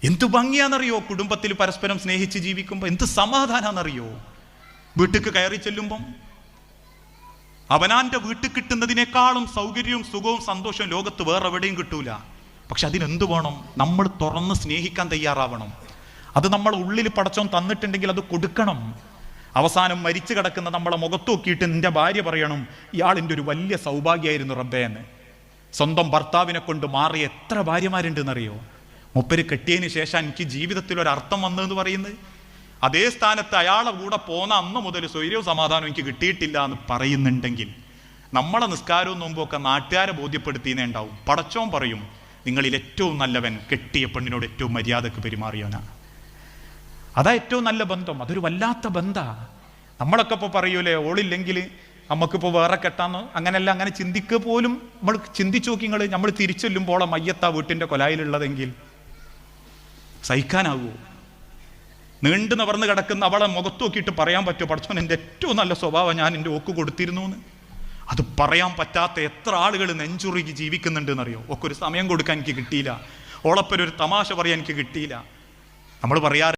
എന്ത് ഭംഗിയാണെന്നറിയോ കുടുംബത്തിൽ പരസ്പരം സ്നേഹിച്ച് ജീവിക്കുമ്പോൾ, എന്ത് സമാധാനാന്നറിയോ. വീട്ടിക്ക് കയറി ചെല്ലുമ്പം അവനാൻ്റെ വീട്ടിൽ കിട്ടുന്നതിനേക്കാളും സൗകര്യവും സുഖവും സന്തോഷവും ലോകത്ത് വേറെ എവിടെയും കിട്ടൂല. പക്ഷെ അതിനെന്ത് വേണം? നമ്മൾ തുറന്ന് സ്നേഹിക്കാൻ തയ്യാറാവണം. അത് നമ്മൾ ഉള്ളിൽ പടച്ചോൻ തന്നിട്ടുണ്ടെങ്കിൽ അത് കൊടുക്കണം. അവസാനം മരിച്ചു കിടക്കുന്ന നമ്മളെ മുഖത്ത് നോക്കിയിട്ട് എൻ്റെ ഭാര്യ പറയണം, ഇയാളിൻ്റെ ഒരു വലിയ സൗഭാഗ്യമായിരുന്നു റബ്ബേ എന്ന്. സ്വന്തം ഭർത്താവിനെ കൊണ്ട് മാറിയ എത്ര ഭാര്യമാരുണ്ടെന്നറിയോ? മുപ്പര് കെട്ടിയതിന് ശേഷം എനിക്ക് ജീവിതത്തിൽ ഒരർത്ഥം വന്നതെന്ന് പറയുന്നത്, അതേ സ്ഥാനത്ത് അയാളെ കൂടെ പോന്ന അന്ന് മുതൽ സ്വൈര്യവും സമാധാനവും എനിക്ക് കിട്ടിയിട്ടില്ല എന്ന് പറയുന്നുണ്ടെങ്കിൽ, നമ്മളെ നിസ്കാരവും നോമ്പൊക്കെ നാട്ടുകാരെ ബോധ്യപ്പെടുത്തിയേ ഉണ്ടാവും. പടച്ചോൻ പറയും, നിങ്ങളിൽ ഏറ്റവും നല്ലവൻ കെട്ടിയ പെണ്ണിനോട് ഏറ്റവും മര്യാദക്ക് പെരുമാറിയവനാണ്. അതാ ഏറ്റവും നല്ല ബന്ധം. അതൊരു വല്ലാത്ത ബന്ധമാണ്. നമ്മളൊക്കെ ഇപ്പോൾ പറയൂലേ, ഓളില്ലെങ്കിൽ നമുക്കിപ്പോൾ വേറെ കെട്ടാന്ന്. അങ്ങനെയല്ല, അങ്ങനെ ചിന്തിക്കുക പോലും നമ്മൾ ചിന്തിച്ചു നോക്കി. നമ്മൾ തിരിച്ചെല്ലുമ്പോൾ മയ്യത്താ വീട്ടിൻ്റെ കൊലായിലുള്ളതെങ്കിൽ സഹിക്കാനാവുമോ? നീണ്ടു നിവർന്ന് കിടക്കുന്ന അവളെ മുഖത്ത് നോക്കിയിട്ട് പറയാൻ പറ്റുമോ, പടച്ചോൻ എൻ്റെ ഏറ്റവും നല്ല സ്വഭാവം ഞാൻ എൻ്റെ ഓക്ക് കൊടുത്തിരുന്നു എന്ന്? അത് പറയാൻ പറ്റാത്ത എത്ര ആളുകൾ നെഞ്ചുറുകി ജീവിക്കുന്നുണ്ട് എന്നറിയോ? ഒക്കെ ഒരു സമയം കൊടുക്കാൻ എനിക്ക് കിട്ടിയില്ല, ഓളപ്പൊരു തമാശ പറയാൻ എനിക്ക് കിട്ടിയില്ല. നമ്മൾ പറയാറ്